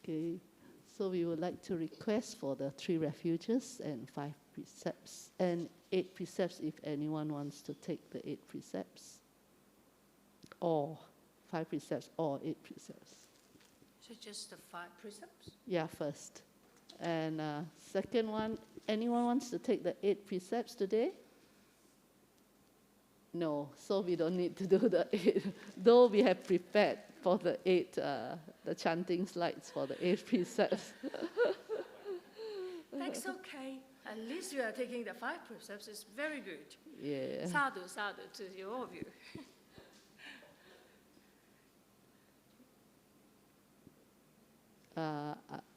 Okay, so we would like to request for the 3 refuges and 5 precepts, and 8 precepts if anyone wants to take the 8 precepts, or 5 precepts or 8 precepts. So just the 5 precepts? Yeah, first. And second one, anyone wants to take the 8 precepts today? No, so we don't need to do the 8, though we have prepared for the 8, the chanting slides for the 8 precepts. That's okay. At least you are taking the 5 precepts. It's very good. Yeah. Sadhu, sadhu to all of you.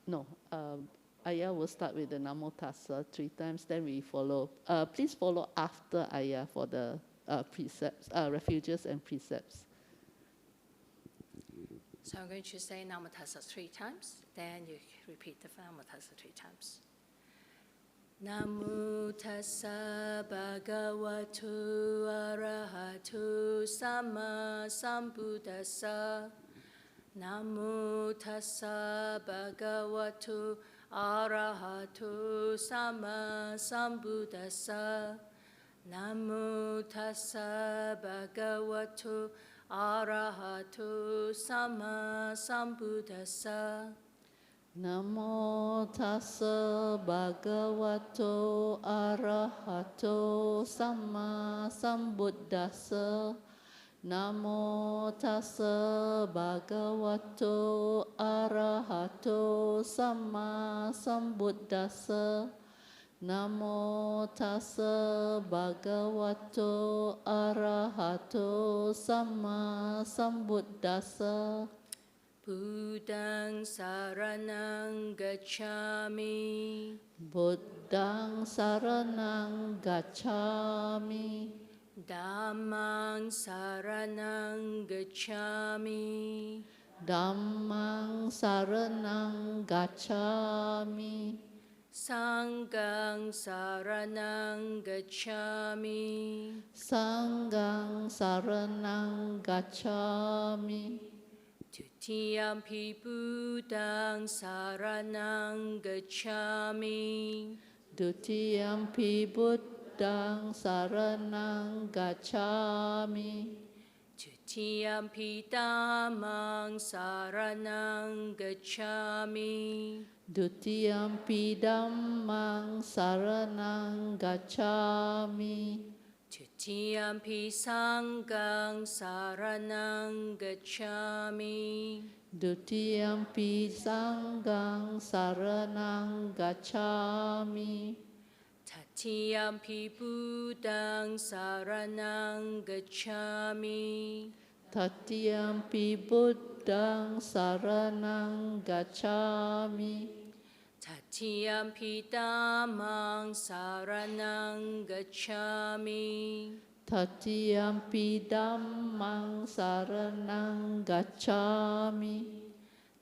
No, Ayya will start with the Namo Tassa 3 times, then we follow. Please follow after Ayya for the precepts, refuges and precepts. So I'm going to say Namo Tassa 3 times, then you repeat the Namo Tassa 3 times. Namo Tassa Bhagavato Arahato Sama Sambuddhassa. Namo Tassa Bhagavato Arahato Sama Sambuddhassa. Namo Tassa Bhagavato Arahato Sama Sambuddhassa. Namo Tassa Bhagavato Arahato Sama Sambuddhassa. Namo Tassa Bhagavato Arahato Sama Sambuddhassa. Namo Tassa Bhagavato Arahato Sama Sambuddhassa. Buddhaṃ Saraṇaṃ Gacchāmi. Buddhaṃ Saraṇaṃ Gacchāmi. Dhammaṃ Saraṇaṃ Gacchāmi. Dhammaṃ Saraṇaṃ Gacchāmi. Sanghaṃ Saraṇaṃ Gacchāmi. Sanghaṃ Saraṇaṃ Gacchāmi. Tutiyampi Buddhaṃ Saraṇaṃ Gacchāmi. Dutiyampi Buddhaṃ Saraṇaṃ Gacchāmi. Tutiyampi Dhammaṃ Saraṇaṃ Gacchāmi. Dutiyampi Dhammaṃ Saraṇaṃ Gacchāmi. Tutiyampi Sanghaṃ Saraṇaṃ Gacchāmi. Dutiyampi Sanghaṃ Saraṇaṃ Gacchāmi. Tatiyampi Buddhaṃ Saraṇaṃ Gacchāmi. Tatiyampi Buddhaṃ Saraṇaṃ Gacchāmi. Tatiyampi Dhammaṃ Saraṇaṃ Gacchāmi. Tatiyampi Dhammaṃ Saraṇaṃ Gacchāmi.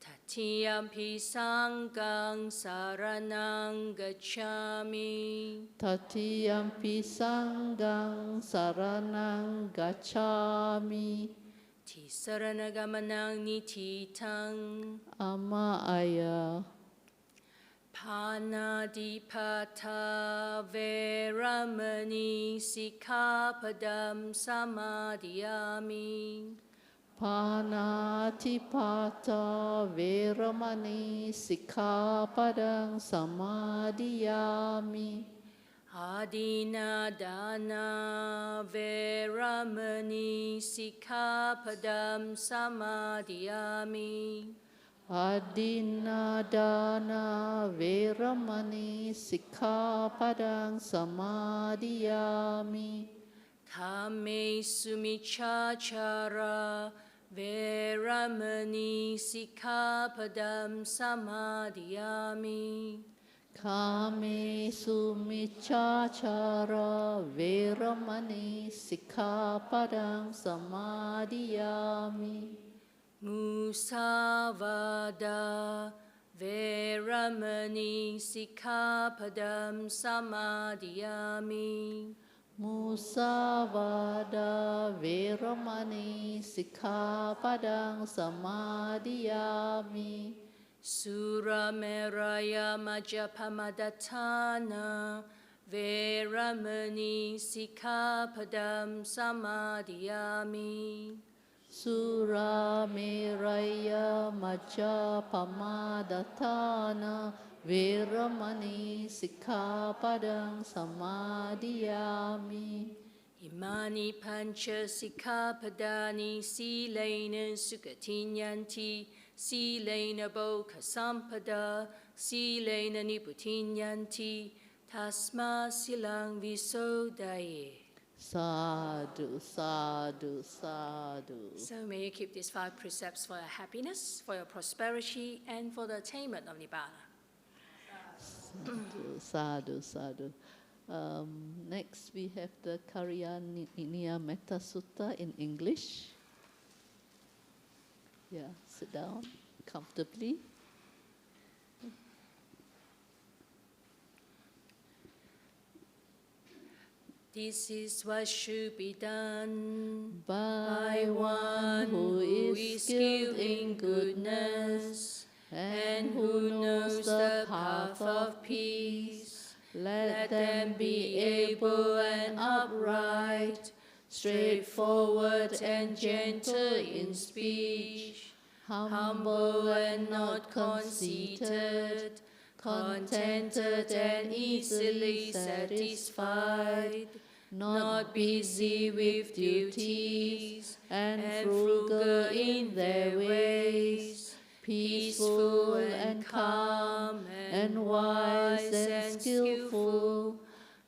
Tatiyampi Sanghaṃ Saraṇaṃ Gacchāmi. Tatiyampi Sanghaṃ Saraṇaṃ Gacchāmi. Tisarana-gamanaṃ nititaṃ. Amma Ayya. Panadipata Veramani Sikkhapadam Samadhiyami. Panatipata Veramani Sikkhapadam Samadhiyami. Adina Dana Veramani Sikkhapadam Samadhiyami. Adina Dana Veramani Sikkhapadam Samadhiyami. Kamesu Miccācara Veramani Sikkhapadam Samadhiyami. Kamesu Miccācara Veramani Sikkhapadam Samadhiyami. Musavada Veramani Sikkhapadam Samadhiyami. Musavada Veramani Sikkhapadam Samadhiyami. Surameraya Majapamadatthana Veramani Sikkhapadam Samadhiyami. Surameraya Majapamadatthana Veramani Sikkhapadam Samadhiyami. Imani pancha sikkhapadani silena sukhatinyanti silena bokha sampada silena niputinyanti tasma silang visodaye. Sadhu, sadhu, sadhu. So may you keep these 5 precepts for your happiness, for your prosperity, and for the attainment of Nibbana. Sadhu, sadhu, sadhu. Next, we have the Karyaniya Metta Sutta in English. Yeah, sit down comfortably. This is what should be done By one who is skilled in goodness and who knows the path of peace. Let them be able and upright, straightforward and gentle in speech, humble and not conceited, contented and easily satisfied, not busy with duties, and frugal in their ways, peaceful and calm and wise and skillful,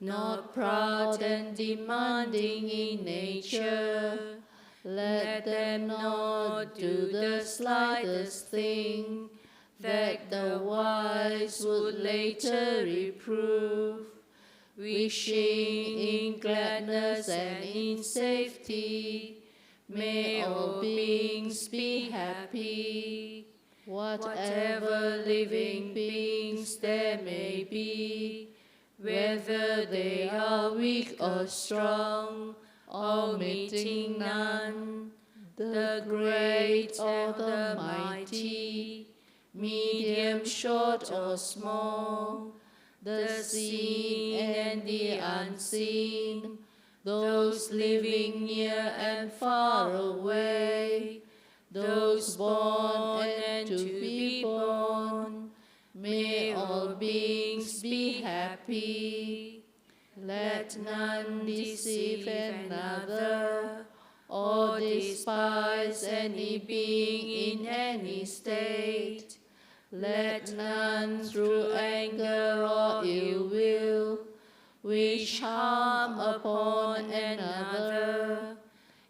not proud and demanding in nature. Let them not do the slightest thing that the wise would later reprove, wishing in gladness and in safety. May all beings be happy. Whatever living beings there may be, whether they are weak or strong, omitting none, the great or the mighty, medium, short or small, the seen and the unseen, those living near and far away, those born and to be born, may all beings be happy. Let none deceive another, or despise any being in any state. Let none through anger or ill will wish harm upon another,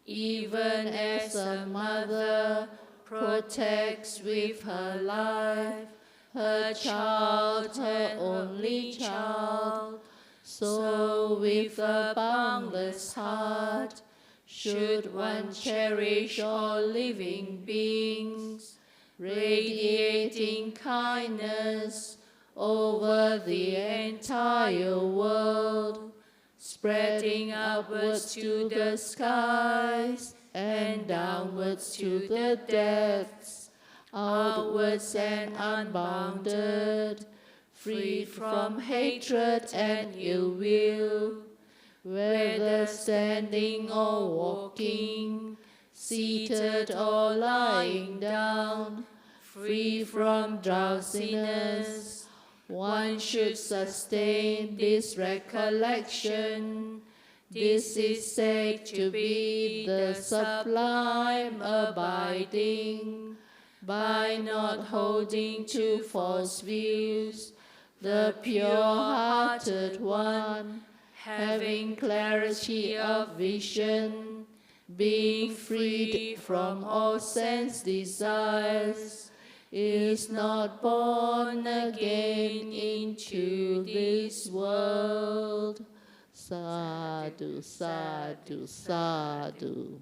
even as a mother protects with her life her child, her only child, so with a boundless heart should one cherish all living beings, radiating kindness over the entire world, spreading upwards to the skies and downwards to the depths, outwards and unbounded, free from hatred and ill will, whether standing or walking, seated or lying down, free from drowsiness. One should sustain this recollection. This is said to be the sublime abiding. By not holding to false views, the pure-hearted one, having clarity of vision, being freed from all sense desires, is not born again into this world. Sadhu, sadhu, sadhu.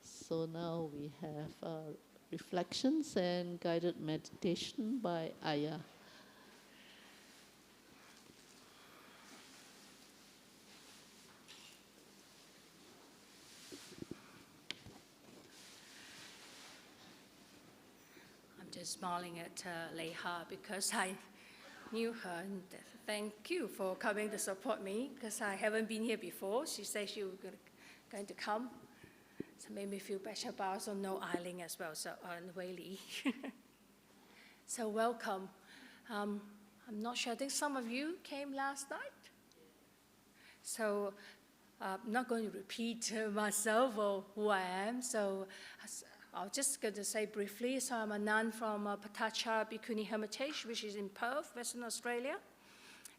So now we have reflections and guided meditation by Ayya. smiling at Leha because I knew her. And thank you for coming to support me because I haven't been here before. She said she was going to come. So made me feel better, but I also know Eileen as well, so and Wei Li. So welcome. I'm not sure, I think some of you came last night. So I'm not going to repeat myself or who I am, so I'm just going to say briefly. So I'm a nun from 𝑃𝑎𝑡𝑎𝑐 Bhikkhuni Hermitage, which is in Perth, Western Australia.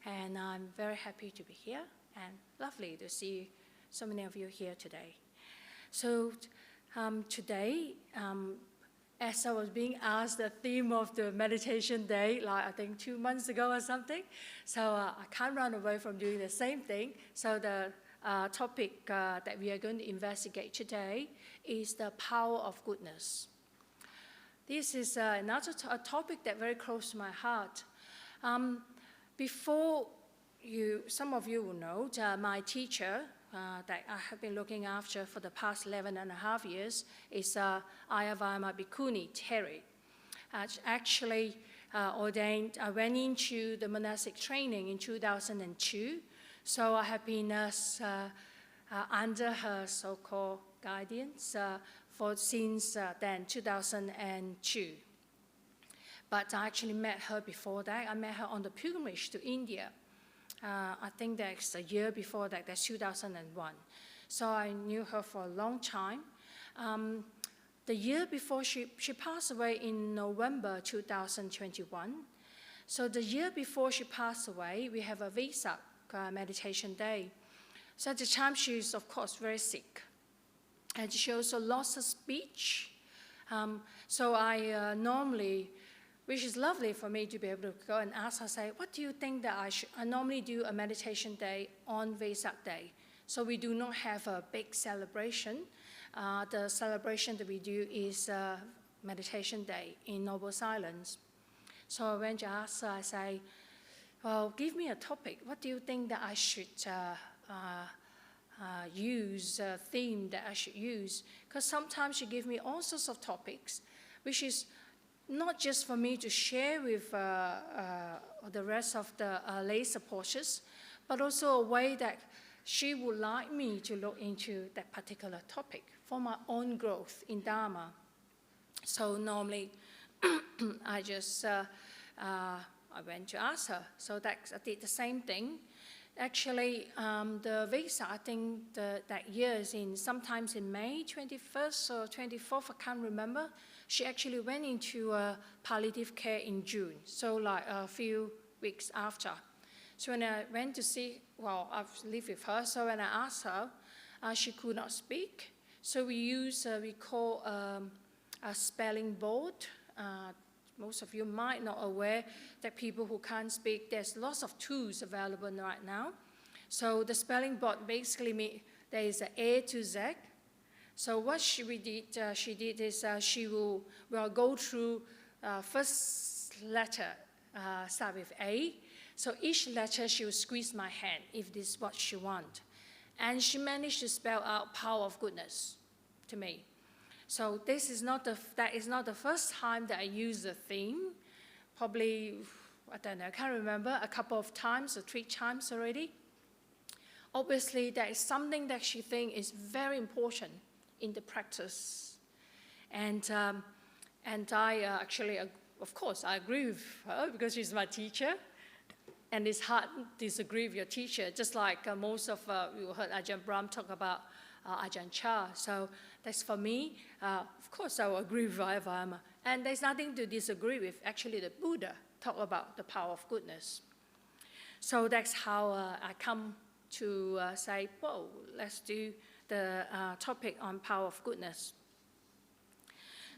And I'm very happy to be here and lovely to see so many of you here today. So today, as I was being asked the theme of the meditation day, like I think 2 months ago or something, so I can't run away from doing the same thing. So the topic that we are going to investigate today is the power of goodness. This is another topic that very close to my heart. Before some of you will know, my teacher that I have been looking after for the past 11.5 years is Ayya 𝑦𝑦𝑎 Bhikkhuni Terry. Actually ordained, I went into the monastic training in 2002, so I have been under her so-called guidance since then, 2002. But I actually met her before that. I met her on the pilgrimage to India. I think that's a year before that, that's 2001. So I knew her for a long time. The year before, she passed away in November 2021. So the year before she passed away, we have a Vesak meditation day. So at the time, she's, of course, very sick. And she also lost her speech. So I normally, which is lovely for me to be able to go and ask her, say, what do you think that I normally do a meditation day on Vesak Day. So we do not have a big celebration. The celebration that we do is meditation day in noble silence. So I went to ask her, I say, well, give me a topic. What do you think that I should use, a theme that I should use? Because sometimes she gives me all sorts of topics, which is not just for me to share with the rest of the lay supporters, but also a way that she would like me to look into that particular topic for my own growth in Dharma. So normally, I just, I went to ask her. So I did the same thing. Actually, the Vesak, I think that year is sometimes in May 21st or 24th, I can't remember. She actually went into palliative care in June, so like a few weeks after. So when I went to see, well, I've lived with her, so when I asked her, she could not speak. So we call a spelling board. Most of you might not aware that people who can't speak, there's lots of tools available right now. So the spelling board basically means there is an A to Z. So what she did is she will go through first letter, start with A. So each letter she will squeeze my hand if this is what she wants. And she managed to spell out power of goodness to me. So that is not the first time that I use the theme. Probably, I don't know, I can't remember, a couple of times or 3 times already. Obviously, that is something that she thinks is very important in the practice. And I actually, of course, I agree with her because she's my teacher. And it's hard to disagree with your teacher, just like most of you heard Ajahn Brahm talk about Ajahn Chah. So that's for me. Of course, I will agree with Ayya 𝑦𝑦𝑎. And there's nothing to disagree with. Actually, the Buddha talked about the power of goodness. So that's how I come to say, whoa, let's do the topic on power of goodness.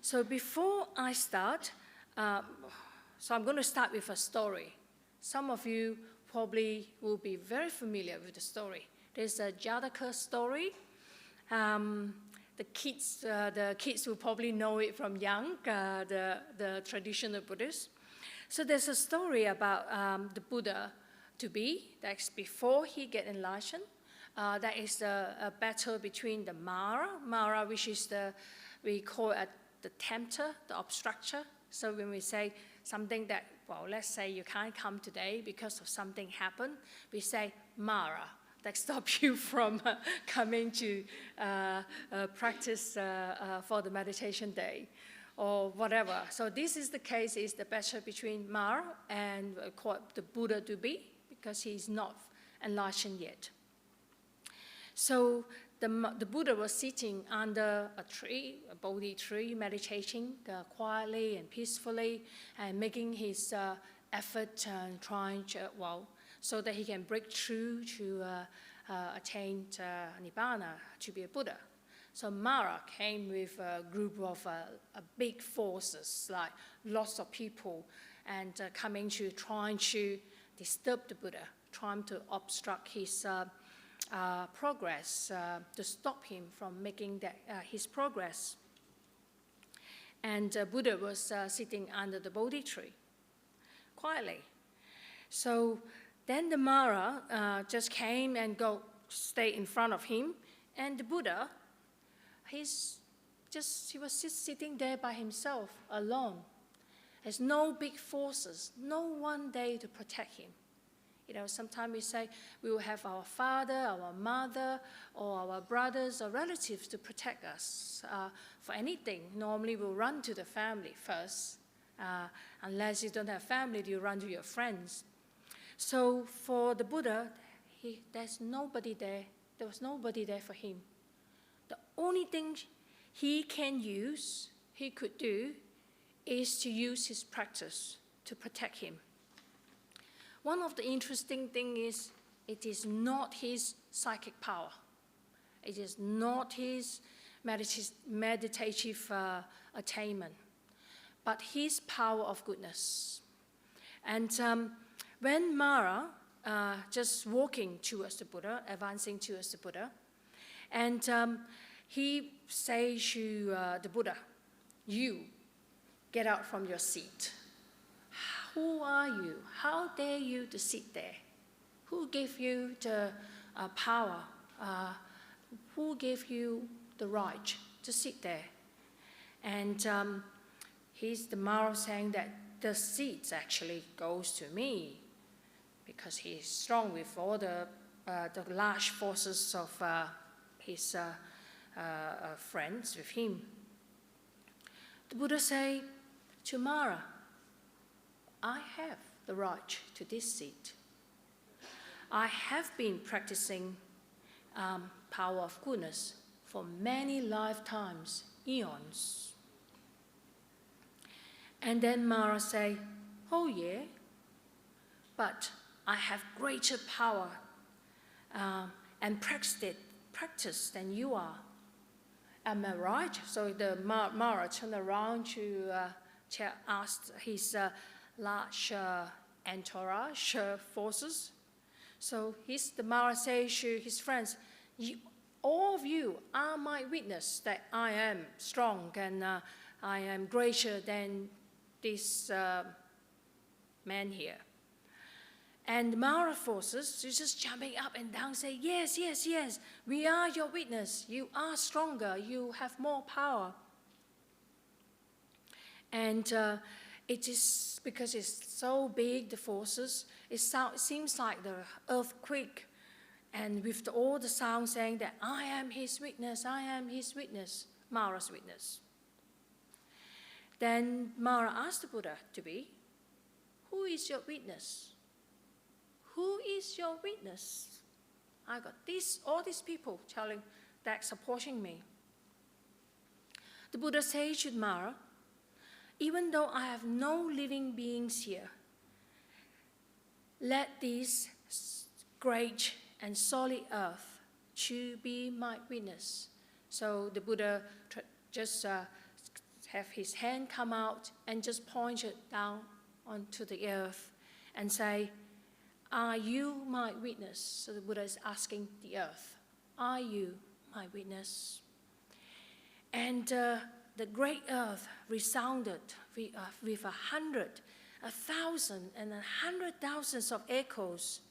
So before I start, so I'm going to start with a story. Some of you probably will be very familiar with the story. There's a Jataka story. The kids will probably know it from young, the traditional Buddhists. So there's a story about the Buddha to be, that's before he get enlightened. That is a battle between the Mara, which is we call it the tempter, the obstructor, So when we say something that, well, let's say you can't come today because of something happened, we say Mara. That stops you from coming to practice for the meditation day or whatever. So this is the case, is the battle between Mara and the Buddha to be, because he's not enlightened yet. So the Buddha was sitting under a tree, a Bodhi tree, meditating quietly and peacefully, and making his effort and trying to, so that he can break through to attain Nibbana, to be a Buddha. So Mara came with a group of big forces, like lots of people, and trying to disturb the Buddha, trying to obstruct his progress, to stop him from making his progress. And Buddha was sitting under the Bodhi tree, quietly. So then the Mara just came and stay in front of him, and the Buddha, he was just sitting there by himself, alone. There's no big forces, no one there to protect him. You know, sometimes we say we will have our father, our mother, or our brothers or relatives to protect us for anything. Normally we'll run to the family first. Unless you don't have family, you run to your friends. So for the Buddha, there's nobody there. There was nobody there for him. The only thing he could do, is to use his practice to protect him. One of the interesting things is, it is not his psychic power. It is not his meditative attainment, but his power of goodness. And when Mara just walking towards the Buddha, advancing towards the Buddha, and he says to the Buddha, "You, get out from your seat. Who are you? How dare you to sit there? Who gave you the power? Who gave you the right to sit there?" And the Mara saying that the seat actually goes to me, because he's strong with all the large forces of his friends with him. The Buddha say to Mara, "I have the right to this seat. I have been practicing power of goodness for many lifetimes, eons." And then Mara say, "Oh yeah, but I have greater power and practice than you are. Am I right?" So the Mara turned around to ask his large entourage forces. So the Mara says to his friends, "All of you are my witness that I am strong and I am greater than this man here." And the Mara forces is just jumping up and down, say, "Yes, yes, yes, we are your witness. You are stronger. You have more power." And it is because it's so big, the forces, it seems like the earthquake, and with all the sound saying that, "I am his witness, I am his witness," Mara's witness. Then Mara asked the Buddha to be, "Who is your witness? Who is your witness? I got all these people supporting me." The Buddha said to Mara, "Even though I have no living beings here, let this great and solid earth to be my witness." So the Buddha just have his hand come out and just point it down onto the earth and say, "Are you my witness?" So the Buddha is asking the earth, "Are you my witness?" And the great earth resounded with 100, 1,000, and 100,000 of echoes,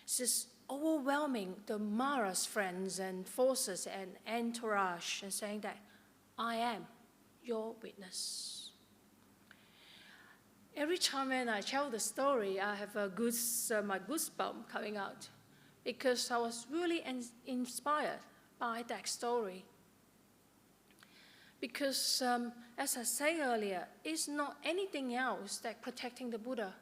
just overwhelming the Mara's friends and forces and entourage, and saying that, "I am your witness." every time when I tell the story, I have my goosebump coming out because I was really inspired by that story. Because, as I said earlier, it's not anything else that protecting the Buddha.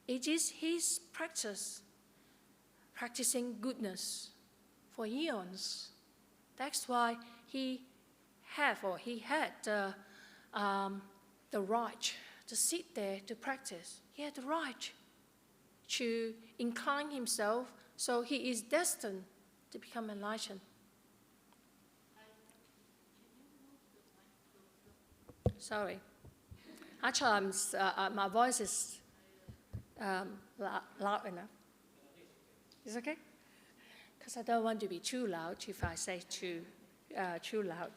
It is his practice, practicing goodness for eons. That's why he had the right to sit there to practice. He had the right to incline himself, so he is destined to become enlightened. Sorry. Actually, my voice is loud enough. Is it okay? Because I don't want to be too loud if I say too loud.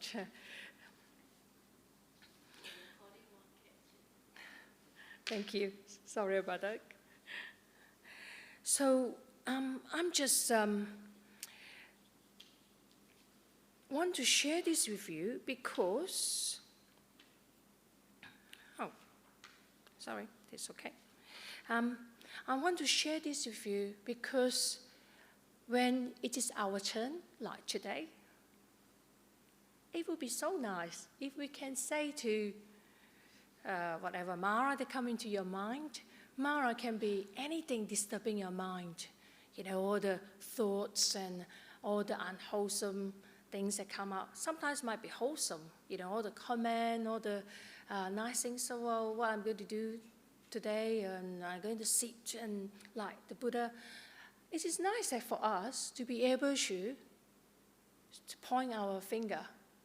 Thank you. Sorry about that. So I'm just want to share this with you because, sorry, it's okay. I want to share this with you because when it is our turn, like today, it would be so nice if we can say to whatever Mara that come into your mind. Mara can be anything disturbing your mind. You know, all the thoughts and all the unwholesome things that come out. Sometimes might be wholesome, you know, all the comment, all the nice things. So, well, what I'm going to do today, and I'm going to sit and like the Buddha. It is nice that for us to be able to point our finger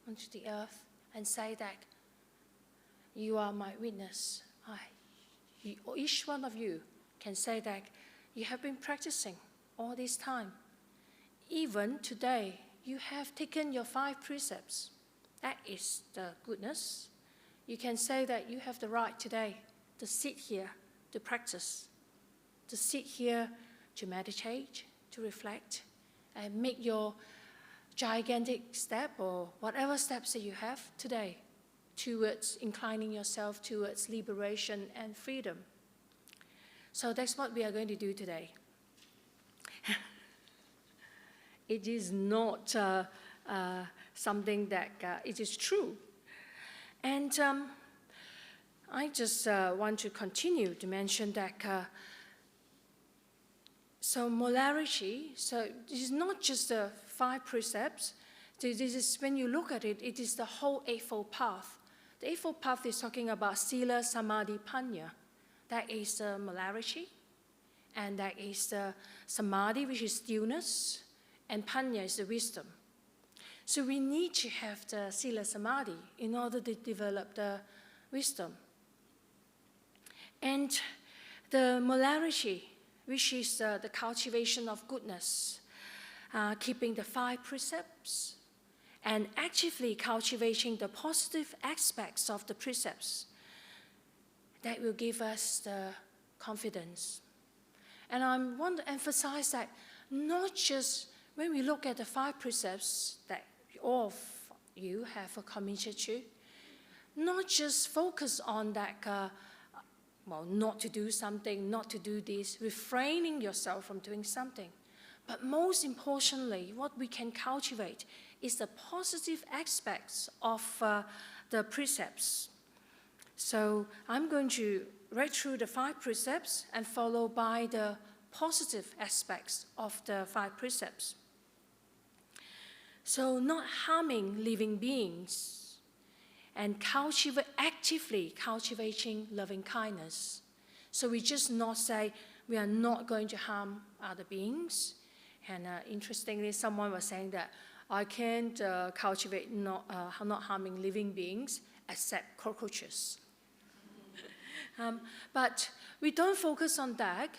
onto the earth and say that you are my witness. Each one of you can say that you have been practicing all this time. Even today, you have taken your 5 precepts. That is the goodness. You can say that you have the right today to sit here, to practice, to sit here, to meditate, to reflect, and make your gigantic step or whatever steps that you have today towards inclining yourself towards liberation and freedom. So that's what we are going to do today. It is not something that it is true. And I just want to continue to mention that so molarity, so it is not just the 5 precepts. This is, when you look at it, it is the whole Eightfold Path. The Eightfold Path is talking about Sila, Samadhi, Panya. That is the molarity, and that is the Samadhi, which is stillness, and Panya is the wisdom. So we need to have the Sila Samadhi in order to develop the wisdom. And the molarity, which is the cultivation of goodness, keeping the 5 precepts, and actively cultivating the positive aspects of the precepts, that will give us the confidence. And I want to emphasize that not just when we look at the 5 precepts that all of you have committed to, not just focus on that, not to do something, not to do this, refraining yourself from doing something. But most importantly, what we can cultivate is the positive aspects of the precepts. So I'm going to read through the 5 precepts and follow by the positive aspects of the 5 precepts. So not harming living beings and actively cultivating loving kindness. So we just not say we are not going to harm other beings. And interestingly, someone was saying that I can't cultivate not harming living beings except cockroaches. But we don't focus on that.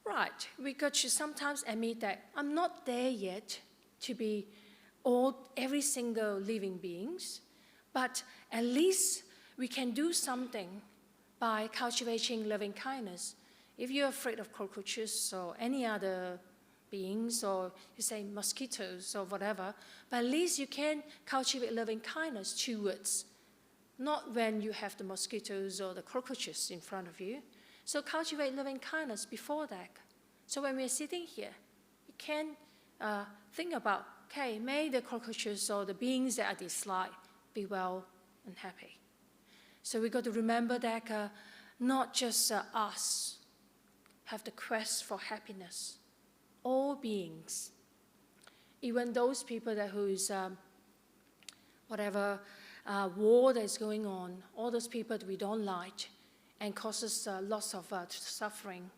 Right, we got to sometimes admit that I'm not there yet to be every single living beings, but at least we can do something by cultivating loving kindness. If you're afraid of cockroaches or any other beings, or you say mosquitoes or whatever, but at least you can cultivate loving kindness towards not when you have the mosquitoes or the cockroaches in front of you. So cultivate loving kindness before that. So when we're sitting here, you can think about, okay, may the cockroaches or the beings that I dislike be well and happy. So we got to remember that not just us have the quest for happiness. All beings, even those people that who's whatever war that is going on, all those people that we don't like and causes lots of suffering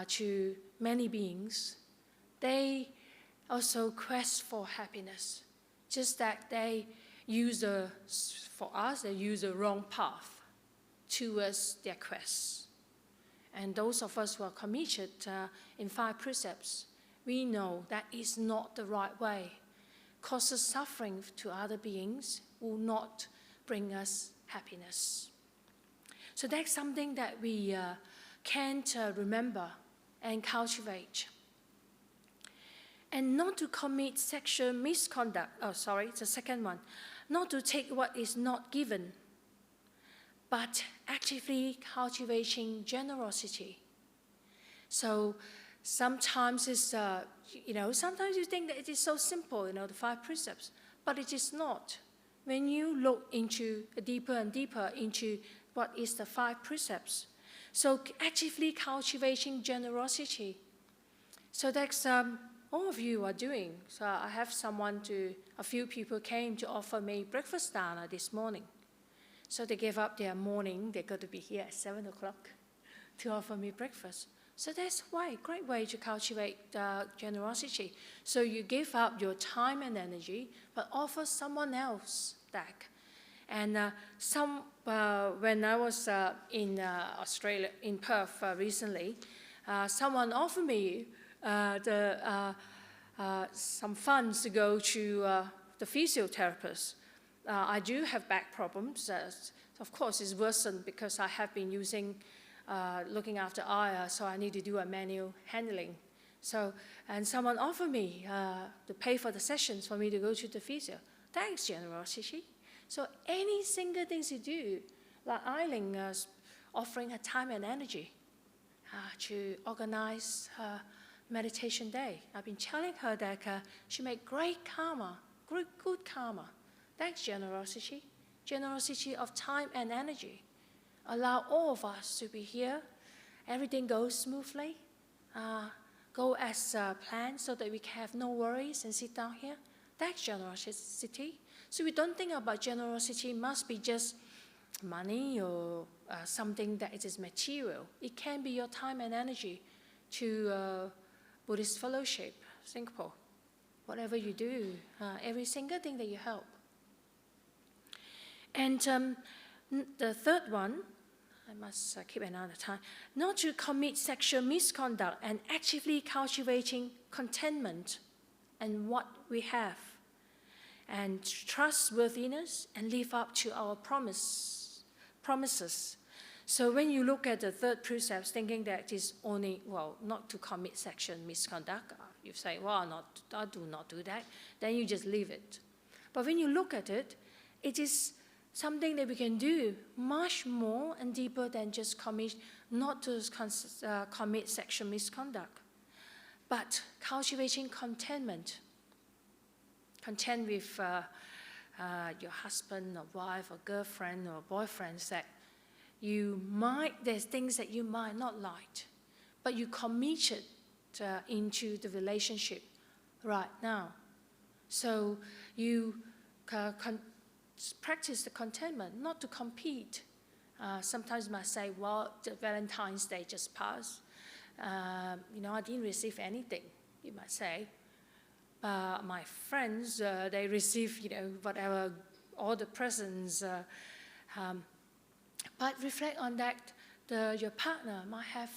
to many beings, they also quest for happiness. Just that they use for us, they use the wrong path towards their quest. And those of us who are committed in 5 precepts, we know that is not the right way. Causes suffering to other beings, will not bring us happiness. So that's something that we can remember and cultivate. And not to commit sexual misconduct. Oh, sorry, it's the second one. Not to take what is not given, but actively cultivating generosity. So sometimes it's, sometimes you think that it is so simple, the 5 precepts, but it is not. When you look into deeper and deeper into what is the 5 precepts, so actively cultivating generosity. So that's all of you are doing. So I have a few people came to offer me breakfast dinner this morning. So they gave up their morning, they got to be here at 7 o'clock to offer me breakfast. So that's a great way to cultivate generosity. So you give up your time and energy, but offer someone else back. And when I was in Australia, in Perth recently, someone offered me some funds to go to the physiotherapist. I do have back problems. Of course, it's worsened because I have been looking after Ayya, so I need to do a manual handling. And someone offered me to pay for the sessions for me to go to the physio. Thanks, generosity. So any single things you do, like Eileen offering her time and energy to organize her meditation day. I've been telling her that she made great karma, good karma. That's generosity. Generosity of time and energy. Allow all of us to be here. Everything goes smoothly. Go as planned so that we can have no worries and sit down here. That's generosity. So we don't think about generosity must be just money or something that it is material. It can be your time and energy to Buddhist fellowship, Singapore. Whatever you do, every single thing that you help. And the third one, I must keep another time, not to commit sexual misconduct and actively cultivating contentment and what we have, and trustworthiness and live up to our promises. So when you look at the 3rd precept, thinking that it is only, not to commit sexual misconduct, you say, I do not do that, then you just leave it. But when you look at it, it is something that we can do much more and deeper than just not to commit sexual misconduct, but cultivating contentment. Content with your husband or wife or girlfriend or boyfriend that there's things that you might not like, but you committed into the relationship right now. So you practice the contentment, not to compete. Sometimes you might say, the Valentine's Day just passed. I didn't receive anything, you might say. My friends, they receive, whatever, all the presents. But reflect on that. Your partner might have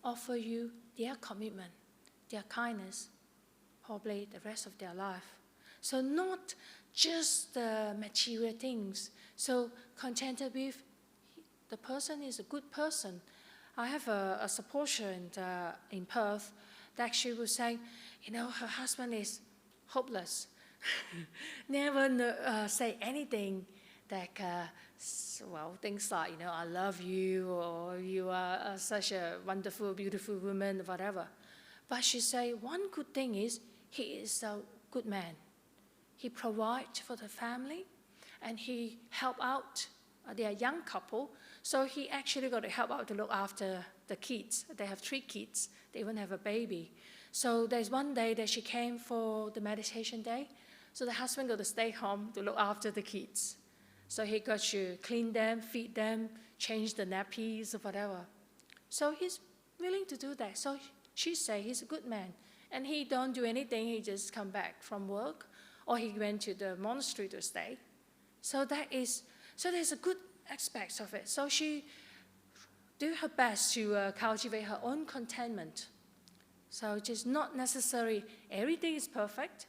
offer you their commitment, their kindness, probably the rest of their life. So not just the material things. So contented with the person is a good person. I have a supporter in Perth that she was saying, her husband is hopeless. Never say anything that, well, things like, I love you, or you are such a wonderful, beautiful woman, whatever. But she said, one good thing is, he is a good man. He provides for the family, and he help out. They are a young couple, so he actually got to help out to look after the kids. They have 3 kids. They even have a baby. So there's one day that she came for the meditation day. So the husband got to stay home to look after the kids. So he got to clean them, feed them, change the nappies or whatever. So he's willing to do that. So she say he's a good man. And he don't do anything. He just come back from work, or he went to the monastery to stay. So there's a good aspect of it. So she do her best to cultivate her own contentment. So just not necessarily everything is perfect.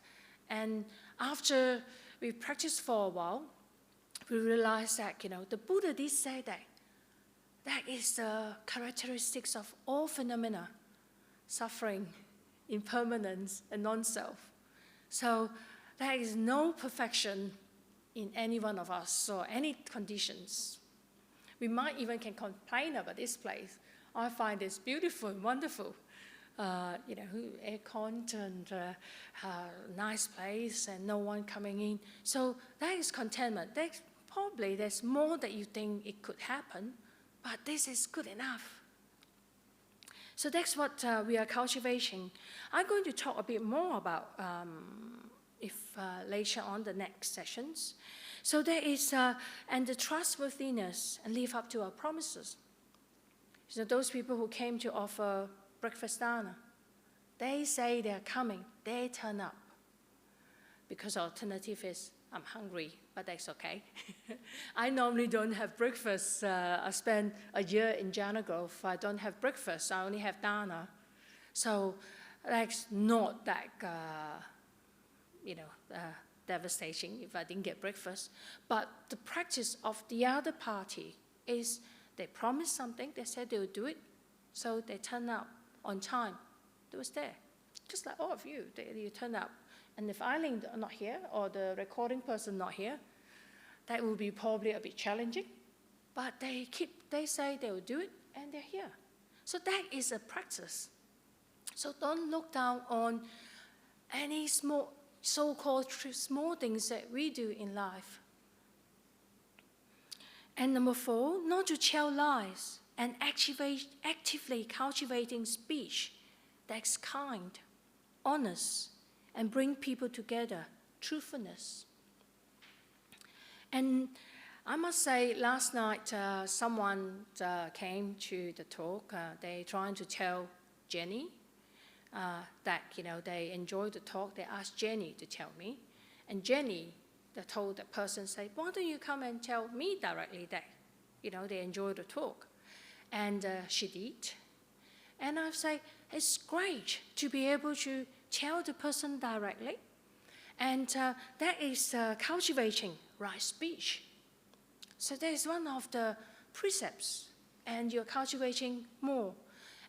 And after we practice for a while, we realize that, the Buddha did say that is the characteristics of all phenomena: suffering, impermanence, and non-self. So there is no perfection in any one of us or any conditions. We might even can complain about this place. I find this beautiful and wonderful. Aircon and nice place and no one coming in. So that is contentment. There's more that you think it could happen, but this is good enough. So that's what we are cultivating. I'm going to talk a bit more about later on the next sessions. So there is, and the trustworthiness and live up to our promises. So those people who came to offer breakfast dana, they say they're coming, they turn up. Because alternative is, I'm hungry, but that's okay. I normally don't have breakfast. I spent a year in Janagrove. I don't have breakfast. I only have dana. So that's not that, devastating if I didn't get breakfast. But the practice of the other party is they promise something, they said they would do it, so they turn up on time. They was there. Just like all of you, you turn up. And if Eileen not here, or the recording person not here, that will be probably a bit challenging. But they say they will do it, and they're here. So that is a practice. So don't look down on any small, so-called small things that we do in life. And number 4, not to tell lies, and actively cultivating speech that's kind, honest, and bring people together, truthfulness. And I must say, last night someone came to the talk. They trying to tell Jenny that they enjoyed the talk. They asked Jenny to tell me, and Jenny told the person, say, why don't you come and tell me directly that they enjoyed the talk. And she did. And I say, it's great to be able to tell the person directly. And that is cultivating right speech. So that is one of the precepts, and you're cultivating more.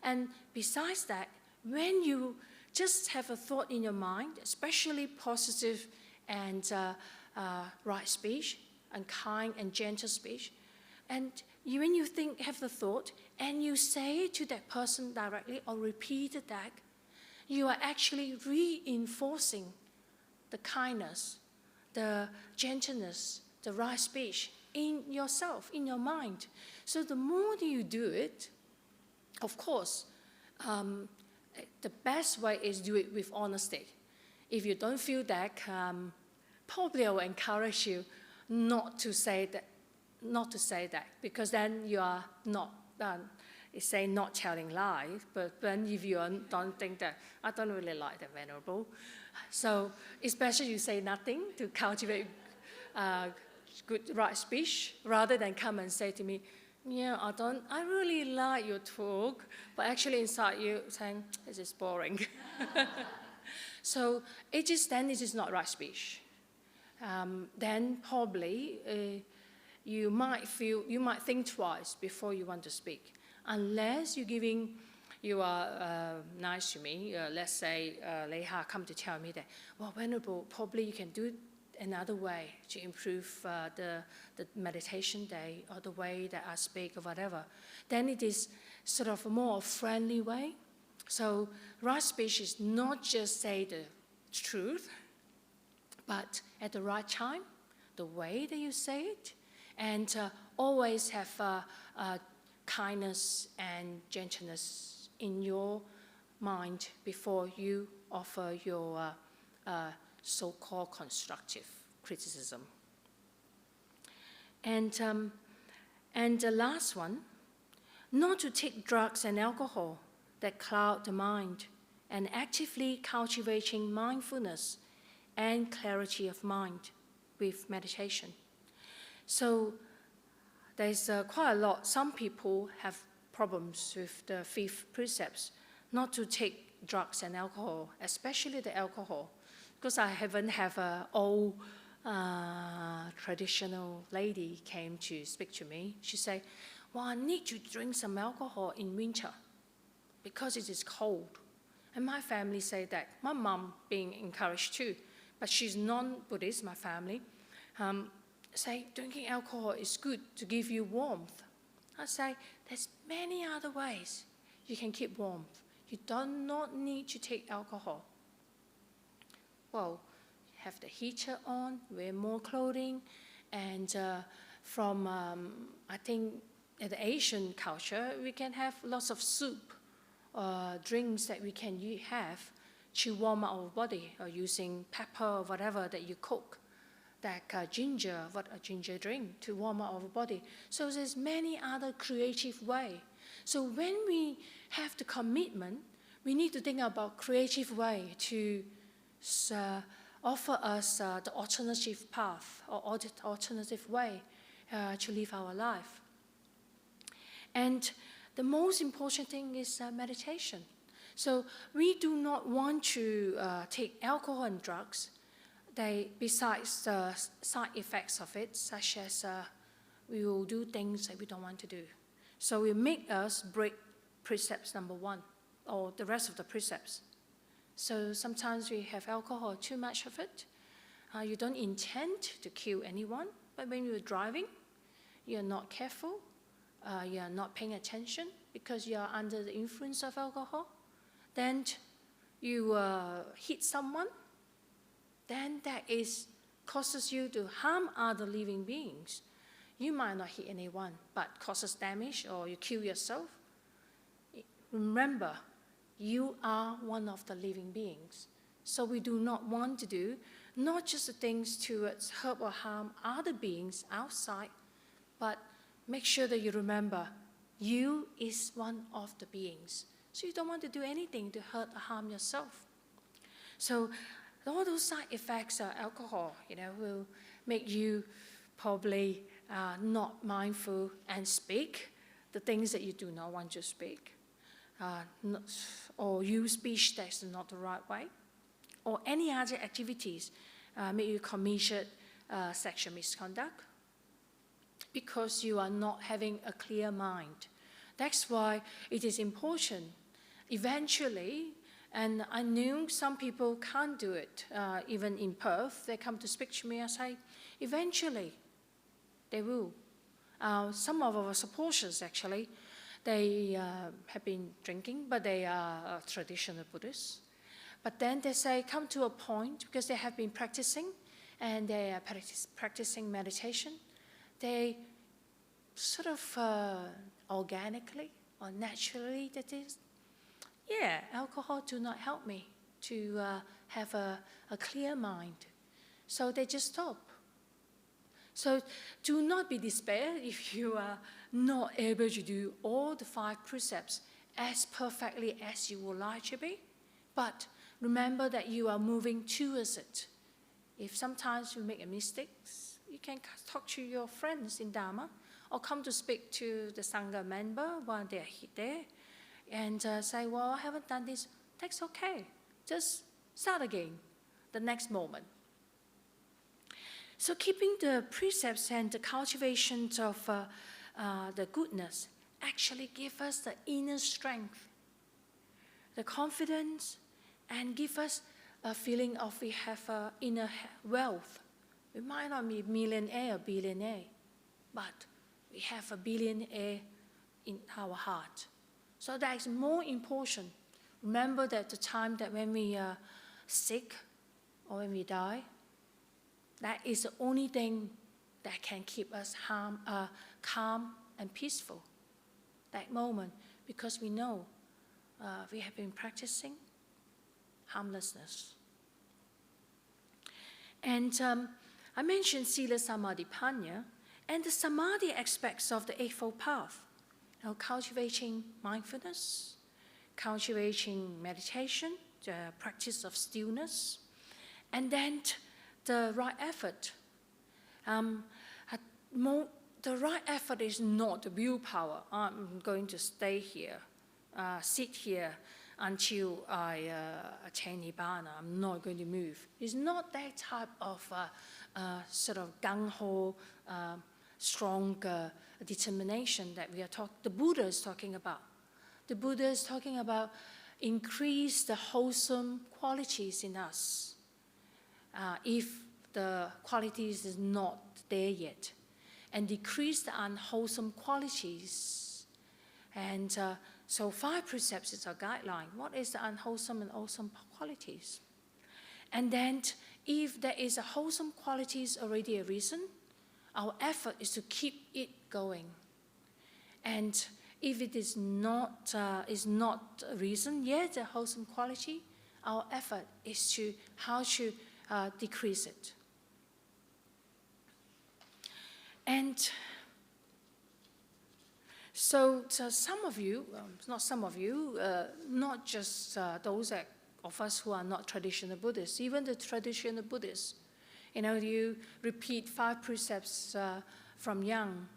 And besides that, when you just have a thought in your mind, especially positive and right speech, and kind and gentle speech, and when you have the thought, and you say it to that person directly or repeat it back, you are actually reinforcing the kindness, the gentleness, the right speech in yourself, in your mind. So the more that you do it, of course, the best way is do it with honesty. If you don't feel that, probably I will encourage you not to say that, because then you are not not telling lies. But then if you don't think that, I don't really like the Venerable, so it's better you say nothing to cultivate good right speech, rather than come and say to me, yeah, I really like your talk, but actually inside you saying, this is boring. So it is not right speech. Then probably you might think twice before you want to speak, unless you are nice to me. Let's say Leha come to tell me that, well, Venerable, probably you can do another way to improve the meditation day or the way that I speak or whatever, then it is sort of a more friendly way. So right speech is not just say the truth, but at the right time, the way that you say it, and always have kindness and gentleness in your mind before you offer your so-called constructive criticism. And the last one, not to take drugs and alcohol that cloud the mind, and actively cultivating mindfulness and clarity of mind with meditation. So there's quite a lot. Some people have problems with the 5th precepts, not to take drugs and alcohol, especially the alcohol, because I haven't have an old traditional lady came to speak to me. She said, well, I need to drink some alcohol in winter because it is cold. And my family say that. My mom being encouraged too, but she's non-Buddhist, my family, say drinking alcohol is good to give you warmth. I say there's many other ways you can keep warmth. You do not need to take alcohol. Well, have the heater on, wear more clothing, and from, I think, in the Asian culture, we can have lots of soup, drinks that we can have to warm our body, or using pepper or whatever that you cook, like ginger, a ginger drink to warm our body. So there's many other creative ways. So when we have the commitment, we need to think about creative way to offer us the alternative path or alternative way to live our life. And the most important thing is meditation. So we do not want to take alcohol and drugs. Besides the side effects of it, such as we will do things that we don't want to do. So it make us break precepts number 1, or the rest of the precepts. So sometimes we have alcohol, too much of it. You don't intend to kill anyone, but when you're driving, you're not careful, you're not paying attention because you're under the influence of alcohol. Then you hit someone, then that causes you to harm other living beings. You might not hit anyone, but causes damage or you kill yourself. Remember, you are one of the living beings. So we do not want to do not just the things to hurt or harm other beings outside, but make sure that you remember you is one of the beings. So you don't want to do anything to hurt or harm yourself. So all those side effects of alcohol, will make you probably not mindful and speak the things that you do not want to speak, or use speech that's not the right way, or any other activities make you commit sexual misconduct because you are not having a clear mind. That's why it is important eventually. And I knew some people can't do it. Even in Perth, they come to speak to me and say, eventually, they will. Some of our supporters, actually, they have been drinking, but they are traditional Buddhists. But then they say, come to a point, because they have been practicing, and they are practicing meditation, they sort of organically or naturally, that is, yeah, alcohol do not help me to have a clear mind. So they just stop. So do not be despair if you are not able to do all the 5 precepts as perfectly as you would like to be. But remember that you are moving towards it. If sometimes you make a mistake, you can talk to your friends in Dharma or come to speak to the Sangha member while they're there. And say, well, I haven't done this. That's okay. Just start again the next moment. So keeping the precepts and the cultivation of the goodness actually give us the inner strength, the confidence, and give us a feeling of we have inner wealth We might not be millionaire or billionaire, but we have a billionaire in our heart. So that is more important. Remember that the time that when we are sick or when we die, that is the only thing that can keep us calm and peaceful. That moment, because we know we have been practicing harmlessness. And I mentioned Sila Samadhi Panya, and the Samadhi aspects of the Eightfold Path. Cultivating mindfulness, cultivating meditation, the practice of stillness, and then the right effort. The right effort is not the willpower. I'm going to stay here, sit here until I attain Nibbana. I'm not going to move. It's not that type of sort of gung-ho, strong determination that the Buddha is talking about. The Buddha is talking about increase the wholesome qualities in us. If the qualities is not there yet, and decrease the unwholesome qualities. And so 5 precepts is a guideline. What is the unwholesome and wholesome qualities? And then if there is a wholesome qualities already arisen, our effort is to keep it going. And if it is not arisen yet, the wholesome quality, our effort is to how to decrease it. And so some of you, not some of you, not just those of us who are not traditional Buddhists, even the traditional Buddhists, you repeat 5 precepts from young.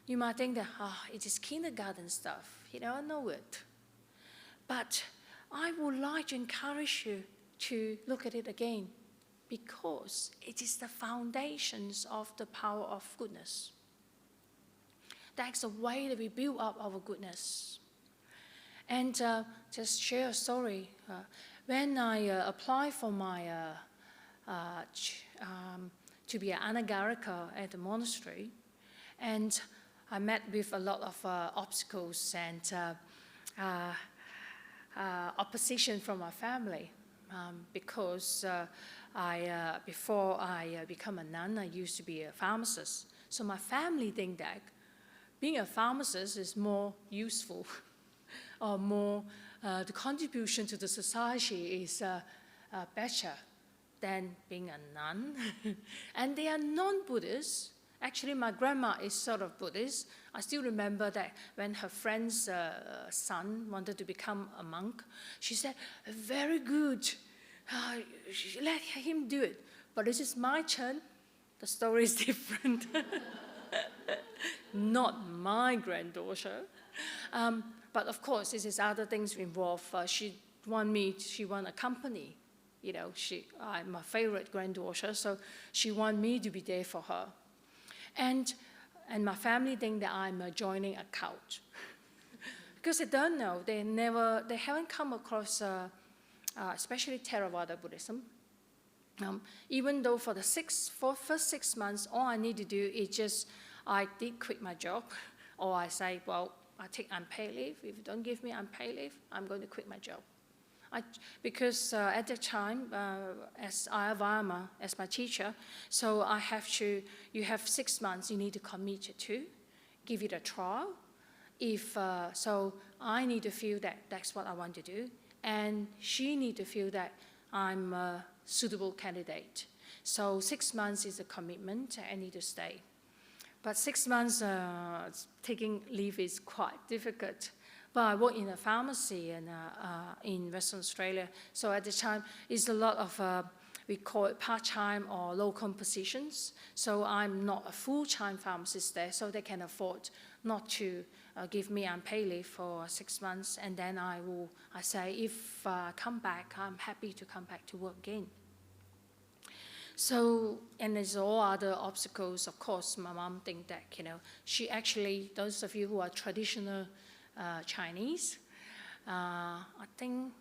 You might think that, it is kindergarten stuff, I know it. But I would like to encourage you to look at it again, because it is the foundations of the power of goodness. That's the way that we build up our goodness. And just share a story. When I applied for my to be an anagarika at the monastery, and I met with a lot of obstacles and opposition from my family, because before I become a nun, I used to be a pharmacist. So my family think that being a pharmacist is more useful, or more, the contribution to the society is better than being a nun. And they are non-Buddhists. Actually, my grandma is sort of Buddhist. I still remember that when her friend's son wanted to become a monk, she said, very good, let him do it. But this is my turn. The story is different. Not my granddaughter. But of course, this is other things involved. She want a company. I'm my favorite granddaughter, so she want me to be there for her. And my family think that I'm joining a cult. Because they don't know, they haven't come across, especially Theravada Buddhism. Even though for the first 6 months, all I need to do is just, I did quit my job, or I say, well, I take unpaid leave. If you don't give me unpaid leave, I'm going to quit my job. Because at the time, as Ayya 𝑦𝑦𝑎, as my teacher, so you have 6 months you need to commit to, give it a trial. So I need to feel that that's what I want to do, and she need to feel that I'm a suitable candidate. So 6 months is a commitment, I need to stay. But 6 months taking leave is quite difficult. But I work in a pharmacy in Western Australia. So at the time, it's a lot of, we call it part-time or locum positions. So I'm not a full-time pharmacist there, so they can afford not to give me unpaid leave for 6 months. And then I say, if I come back, I'm happy to come back to work again. So, and there's all other obstacles. Of course, my mom thinks that, she actually, those of you who are traditional Chinese, I think,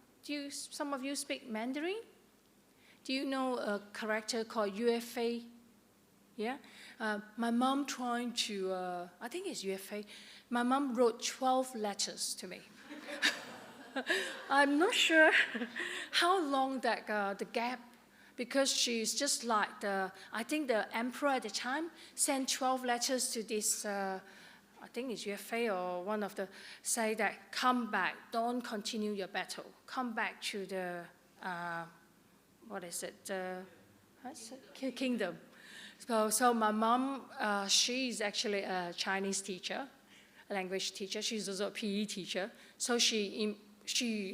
some of you speak Mandarin? Do you know a character called Yue Fei? Yeah, my mom trying to, I think it's UFA, my mom wrote 12 letters to me. I'm not sure how long that the gap, because she's just like I think the emperor at the time sent 12 letters to this, I think it's UFA or one of the, say that come back, don't continue your battle, come back to the, what is it, kingdom. So my mom, she's actually a Chinese teacher, a language teacher. She's also a PE teacher. So she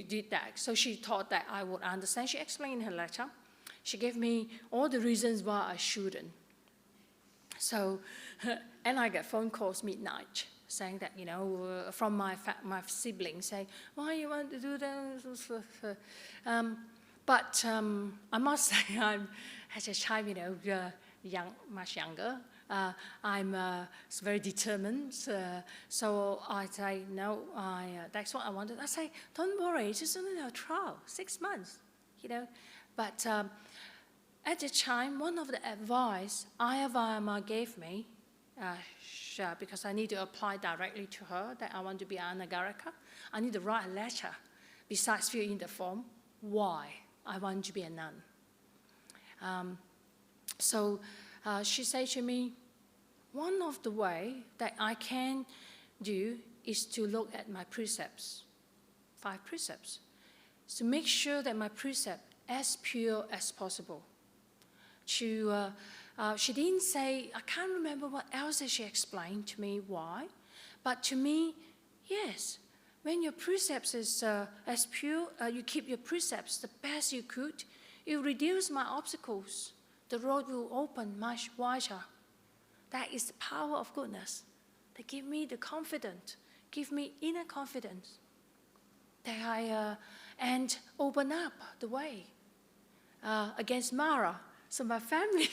did that. So she thought that I would understand. She explained in her letter. She gave me all the reasons why I shouldn't. So, and I get phone calls midnight saying that, you know, from my siblings saying, why you want to do that? But I must say I'm, at a time, you know, much younger. I'm very determined. So I say, no, that's what I wanted. I say, don't worry, it's just only a trial, 6 months, you know. But at the time, one of the advice Ayya 𝑦𝑎 gave me, because I need to apply directly to her that I want to be an anagarika, I need to write a letter besides filling in the form, why I want to be a nun. So she said to me, one of the way that I can do is to look at my precepts, 5 precepts, to make sure that my precept as pure as possible. She didn't say, I can't remember what else that she explained to me why, but to me, yes, when your precepts is as pure, you keep your precepts the best you could, you reduce my obstacles, the road will open much wider. That is the power of goodness. They give me the confidence, give me inner confidence that I, and open up the way against Mara. So my family,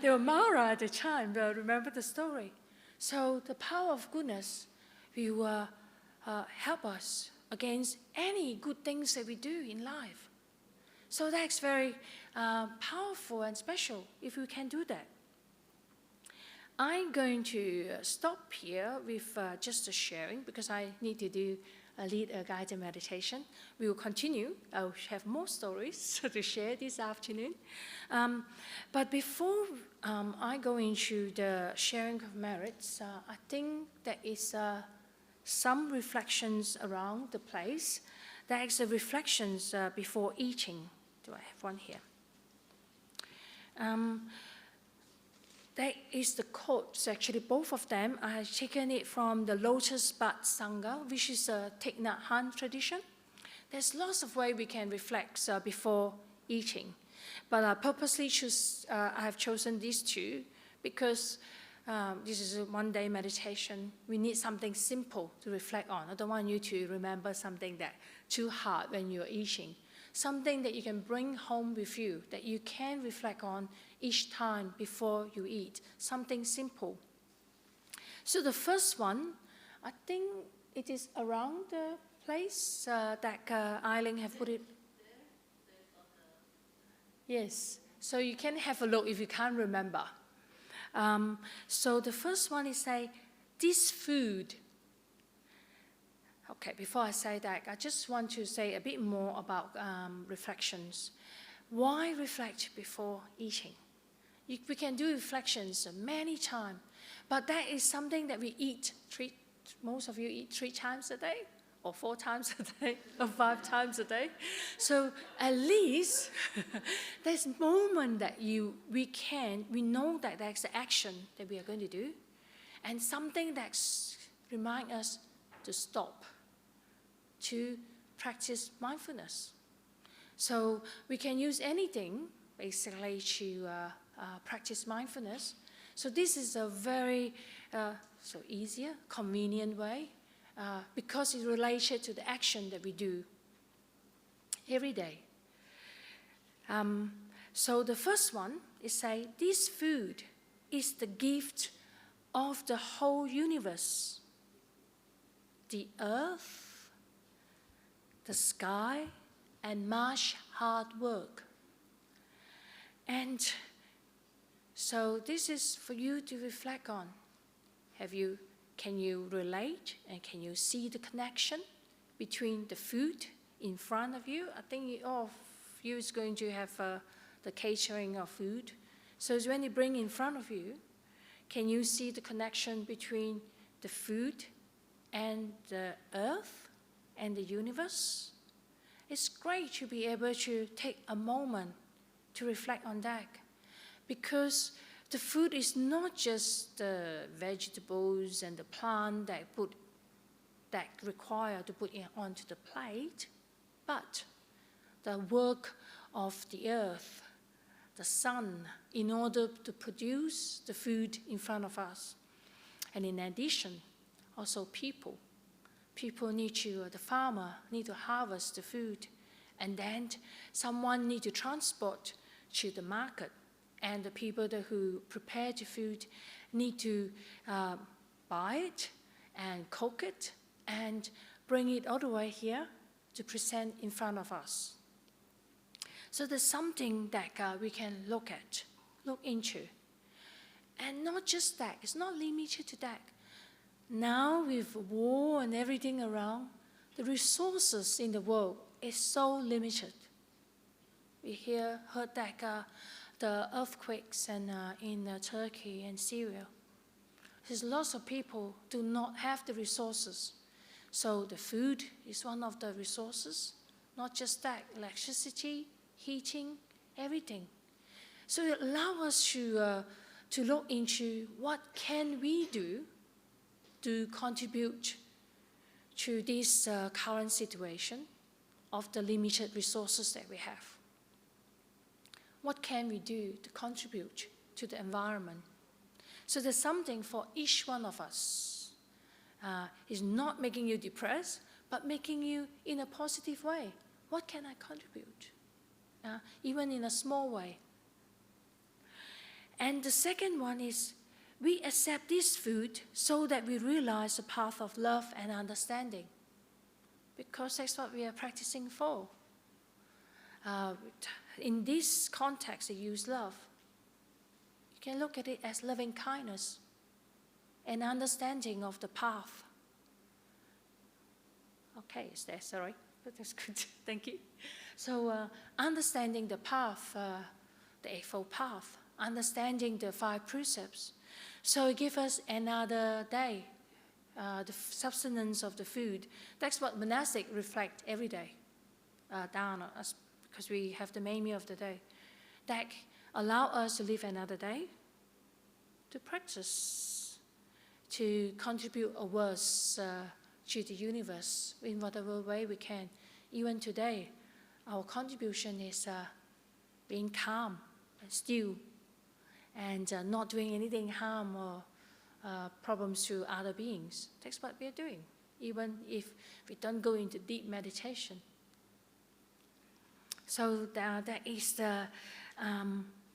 they were Mara at the time, but remember the story. So the power of goodness will help us against any good things that we do in life. So that's very powerful and special if we can do that. I'm going to stop here with just a sharing because I need to lead a guided meditation. We will continue. I'll have more stories to share this afternoon. But before I go into the sharing of merits, I think there is some reflections around the place. There is reflections before eating. Do I have one here? That is the quotes, actually, both of them. I have taken it from the Lotus Bud Sangha, which is a Thich Nhat Hanh tradition. There's lots of ways we can reflect before eating. But I purposely I have chosen these 2 because this is a one-day meditation. We need something simple to reflect on. I don't want you to remember something that's too hard when you're eating. Something that you can bring home with you, that you can reflect on each time before you eat, something simple. So the first one, I think it is around the place that Eileen have put it. Yes, so you can have a look if you can't remember. So the first one is say, this food. Okay, before I say that, I just want to say a bit more about reflections. Why reflect before eating? We can do reflections many times, but that is something that we eat. Most of you eat 3 times a day, or 4 times a day, or 5 times a day. So at least there's a moment that we know that there's an action that we are going to do, and something that reminds us to stop, to practice mindfulness. So we can use anything, basically, to practice mindfulness. So this is a very easier, convenient way, because it's related to the action that we do every day. So the first one is say, this food is the gift of the whole universe. The earth, the sky, and much hard work. And So this is for you to reflect on. Can you relate and can you see the connection between the food in front of you? I think all of you is going to have the catering of food. So it's when you bring in front of you, can you see the connection between the food and the earth and the universe? It's great to be able to take a moment to reflect on that, because the food is not just the vegetables and the plant that require to put it onto the plate, but the work of the earth, the sun, in order to produce the food in front of us. And in addition, also people. The farmer need to harvest the food, and then someone need to transport to the market, and the people who prepare the food need to buy it and cook it and bring it all the way here to present in front of us. So there's something that we can look into. And not just that, it's not limited to that. Now with war and everything around, the resources in the world is so limited. We heard that the earthquakes in Turkey and Syria. There's lots of people do not have the resources. So the food is one of the resources. Not just that, electricity, heating, everything. So it allows us to look into what can we do to contribute to this current situation of the limited resources that we have. What can we do to contribute to the environment? So there's something for each one of us. It's not making you depressed, but making you in a positive way. What can I contribute? Even in a small way. And the second one is, we accept this food so that we realize the path of love and understanding, because that's what we are practicing for. In this context, they use love. You can look at it as loving kindness and understanding of the path. Okay, is that sorry? But that's good. Thank you. So understanding the path, the Eightfold Path, understanding the 5 precepts. So it gives us another day, the sustenance of the food. That's what monastic reflect every day, dana, because we have the main meal of the day. That allow us to live another day, to practice, to contribute our words to the universe in whatever way we can. Even today, our contribution is being calm and still, and not doing anything harm or problems to other beings. That's what we are doing, even if we don't go into deep meditation. So that is the